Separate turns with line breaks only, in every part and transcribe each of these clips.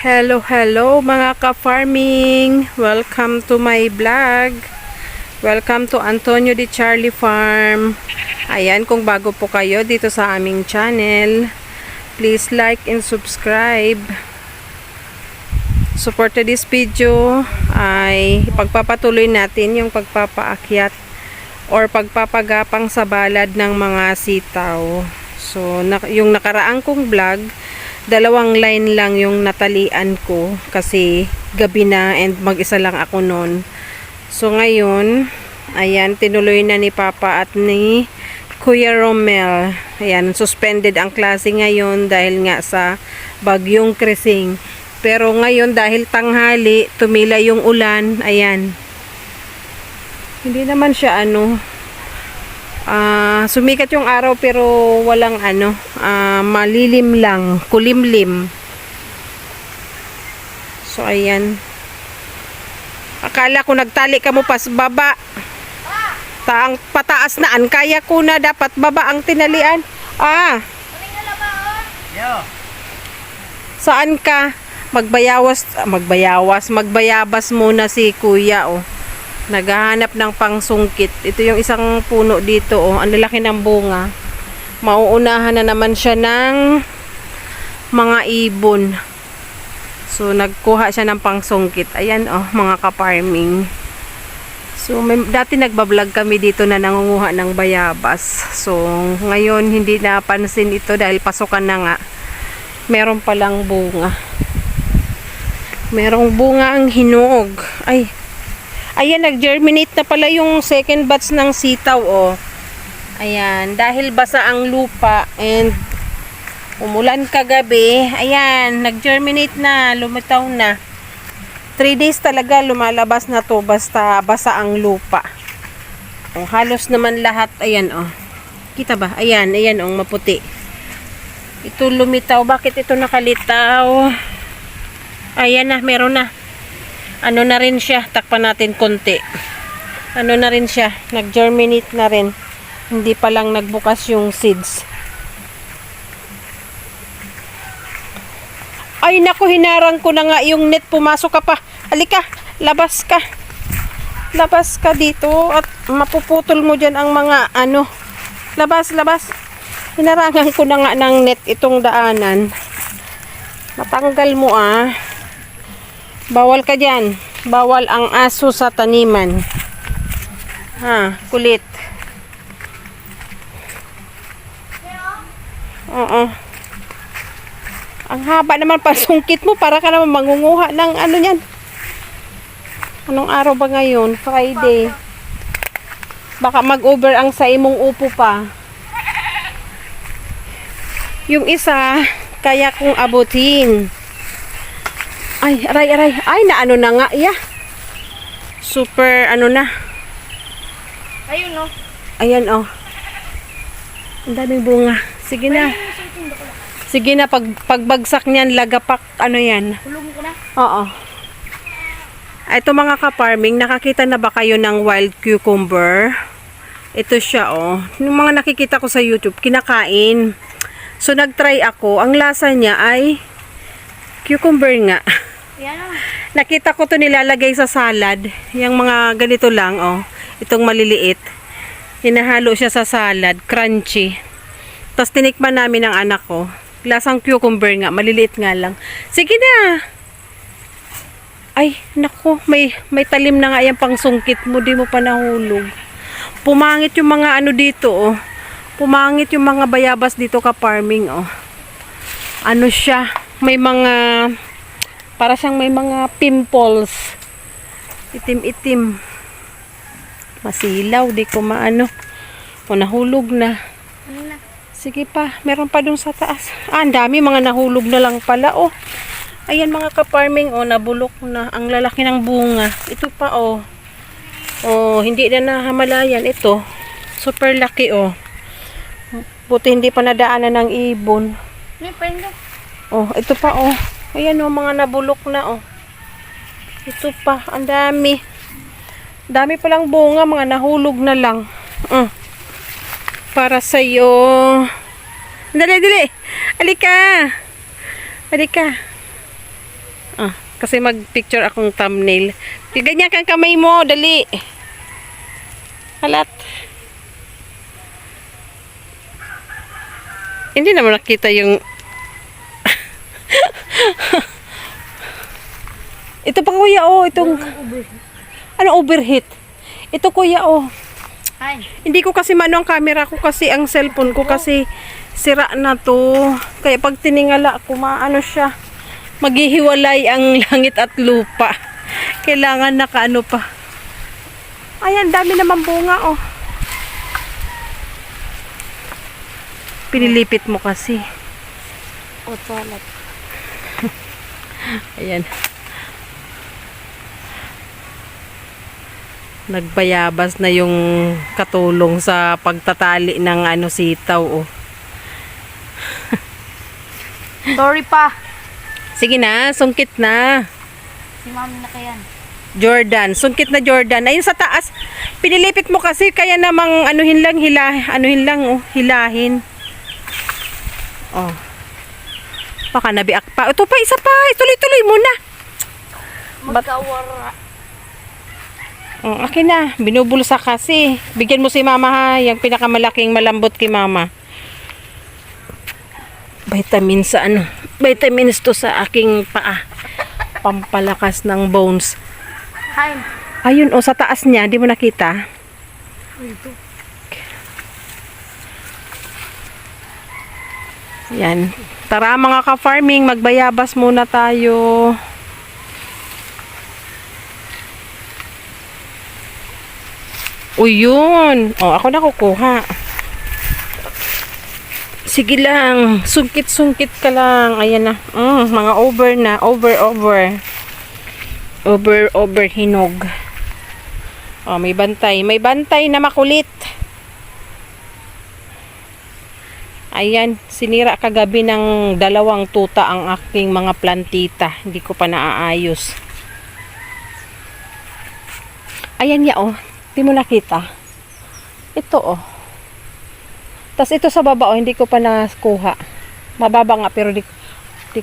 Hello mga ka-farming! Welcome to my vlog. Welcome to Antonio de Charlie Farm. Ayan, kung bago po kayo dito sa aming channel, please like and subscribe. So for today's video ay pagpapatuloy natin yung pagpapaakyat or pagpapagapang sa balad ng mga sitaw. So yung nakaraang kong vlog, 2 line lang yung natalian ko kasi gabi na and mag-isa lang ako noon. So ngayon, ayan, tinuloy na ni Papa at ni Kuya Romel. Ayan, suspended ang klase ngayon dahil nga sa bagyong Krising. Pero ngayon dahil tanghali, tumila yung ulan. Ayan. Hindi naman siya sumikat yung araw pero walang malilim lang, kulimlim. So ayan, akala ko nagtali ka mo pas baba, pataas na an, kaya ko na dapat baba ang tinalian. Saan ka? Magbayabas muna si kuya, oh. Naghahanap ng pangsungkit. Ito yung isang puno dito, oh. Ang lalaki ng bunga. Mauunahan na naman siya ng mga ibon. So, nagkuha siya ng pangsungkit. Ayan, oh, mga ka-farming. So, dati nagbablog kami dito na nangunguha ng bayabas. So, ngayon, hindi napansin ito dahil pasukan na nga. Meron palang bunga. Merong bunga ang hinog. Ayan, nag-germinate na pala yung second batch ng sitaw, oh. Ayan, dahil basa ang lupa and umulan kagabi, ayan, nag-germinate na, lumitaw na. 3 days talaga lumalabas na to basta basa ang lupa. Oh, halos naman lahat, ayan, oh. Kita ba? Ayan, oh, maputi. Ito lumitaw. Bakit ito nakalitaw? Ayan na, meron na. Ano na rin siya, takpan natin konti. Ano na rin siya, nag-germinate na rin. Hindi pa lang nagbukas yung seeds. Ay naku, hinarang ko na nga yung net, pumasok ka pa. Halika, labas ka. Labas ka dito at mapuputol mo dyan ang mga Labas. Hinarangan ko na nga ng net itong daanan. Matanggal mo, Bawal ka dyan. Bawal ang aso sa taniman. Kulit. Oo. Ang haba naman pasungkit mo. Para ka naman mangunguha ng yan. Anong araw ba ngayon? Friday. Baka mag-over ang sa imong upo pa. Yung isa, kaya kong abutin. Ay, aray. Ay, na nga, Super, na.
Ayun, no?
Ayan, oh. Ang daming bunga. Sige na. Sige na, pagbagsak niyan, lagapak, yan.
Hulog ko na?
Oo. Ito mga ka-farming, nakakita na ba kayo ng wild cucumber? Ito siya, oh. Yung mga nakikita ko sa YouTube, kinakain. So, nag-try ako. Ang lasa niya ay cucumber nga.
Yan.
Nakita ko to nilalagay sa salad. Yung mga ganito lang, oh. Itong maliliit. Hinahalo siya sa salad. Crunchy. Tapos tinikman namin ng anak ko. Lasang cucumber nga. Maliliit nga lang. Sige na. Ay, naku. May talim na nga yung pangsungkit mo. Di mo pa nahulog. Pumangit yung mga dito, oh. Pumangit yung mga bayabas dito ka-farming, oh. Siya. May mga... Para siyang may mga pimples. Itim-itim. Masilaw. Di ko O, nahulog na. Sige pa. Meron pa dun sa taas. Ang dami. Mga nahulog na lang pala. Oh. Ayan mga ka-farming. Oh, nabulok na. Ang lalaki ng bunga. Ito pa, oh. Oh, hindi na nahamalayan. Ito. Super laki, oh. Buti hindi pa nadaanan ng ibon. Oh, ito pa, oh. Ayan, oh, mga nabulok na, oh. Ito pa, ang dami. Dami palang bunga, mga nahulog na lang. Para sa'yo. Dali. Halika. Kasi mag-picture akong thumbnail. Ganyan kang kamay mo, dali. Halat. Hindi naman nakita yung... Ito pa kuya, oh. Itong... Ano overheat? Ito kuya, oh.
Ay.
Hindi ko kasi mano ang camera ko kasi ang cellphone ko kasi sira na to. Kaya pag tiningala ko, maano siya. Maghihiwalay ang langit at lupa. Kailangan nakaano pa. Ayan, dami naman bunga, oh. Pinilipit mo kasi.
O, toilet.
Ayan. Nagbayabas na yung katulong sa pagtatali ng ano sitaw, oh.
Sorry pa.
Sige na, sungkit na.
Si mami na kayan.
Jordan, sungkit na Jordan. Ayun sa taas, pinilipit mo kasi kaya namang anuhin lang, oh, hilahin. Oh. Baka nabiak pa. Ito pa, isa pa. Tuloy-tuloy mo na.
Magkawara.
Oh, akin na. Binubulsa kasi. Bigyan mo si mama ha. Yung pinakamalaking malambot kay mama. Vitamins sa ano. Vitamins to sa aking paa. Pampalakas ng bones.
Hi.
Ayun, oh, sa taas niya. Di mo nakita?
Ito.
Yan. Tara mga ka-farming, magbayabas muna tayo. Uy, yun. O, ako na kukuha. Sige lang. Sungkit-sungkit ka lang. Ayan na. Mga over na. Over hinog. O, may bantay. May bantay na makulit. Ayan, sinira kagabi ng 2 tuta ang aking mga plantita. Hindi ko pa naaayos. Ayan ya, oh. Hindi mo nakita. Ito, oh. Tapos ito sa baba, oh. Hindi ko pa nakuha. Mababa nga, pero di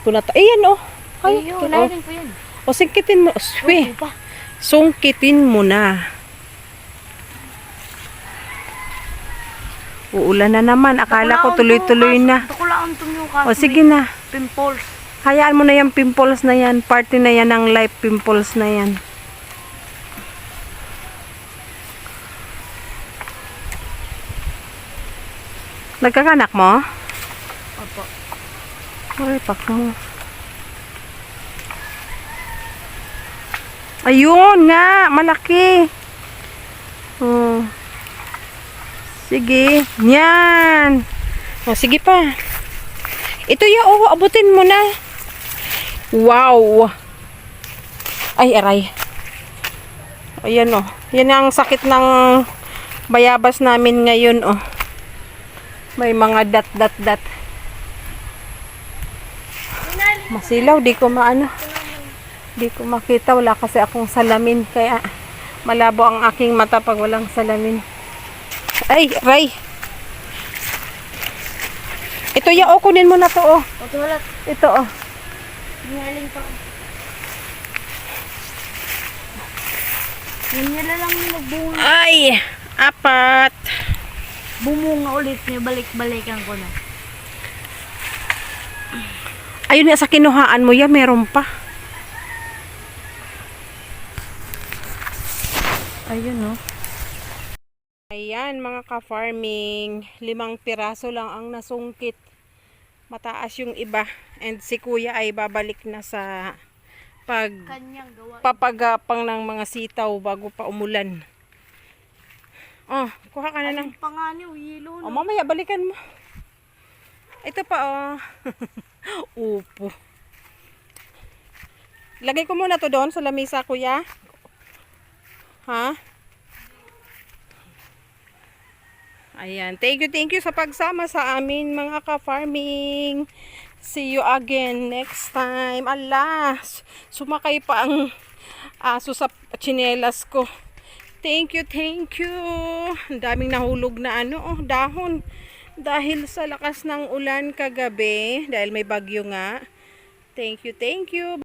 ko na... Ayan, oh. Ay,
Ayun,
oh.
narin ko yan.
O, sungkitin mo. Swe.
Ito pa.
Sungkitin mo na. Uulan na naman. Akala ko tuloy-tuloy na.
Tukulaan tumukas.
O, sige na.
Pimples.
Hayaan mo na yung pimples na yan. Parte na yan ng life pimples na yan. Nagkakanak mo?
Opo.
Ay, pak mo. Ayun nga, malaki. Oh. Sige, yan. Oh, sige pa. Ito ya, oh, abutin mo na. Wow. Ay, aray. Ayan, oh. Yan ang sakit ng bayabas namin ngayon, oh. May mga dat. Masilaw, di ko maano. Di ko makita, wala kasi akong salamin. Kaya malabo ang aking mata pag walang salamin. Ay, Ray. Ito ya, oh, kunin mo na to, oh.
O, tuwalat.
Ito, oh.
Ngaling pa. Yan lang yung nagbunga.
Ay, 4.
Bumunga ulit niya, balik-balikan ko na.
Ayun nga, sa kinuhaan mo ya, meron pa. Ayun, no. Ayan, mga ka-farming. 5 piraso lang ang nasungkit. Mataas yung iba. And si kuya ay babalik na sa
Kanyang gawa.
papagapang ng mga sitaw bago pa umulan. Oh, kuha ka na lang.
Ayun pa nga niyo, yelo
Oh,
na.
mamaya balikan mo. Ito pa, oh. Upo. Lagay ko muna to doon sa lamesa, kuya. Ha? Ayan. Thank you sa pagsama sa amin, mga ka-farming. See you again next time. Allah, sumakay pa ang aso sa tsinelas ko. Thank you. Ang daming nahulog na dahon. Dahil sa lakas ng ulan kagabi, dahil may bagyo nga. Thank you.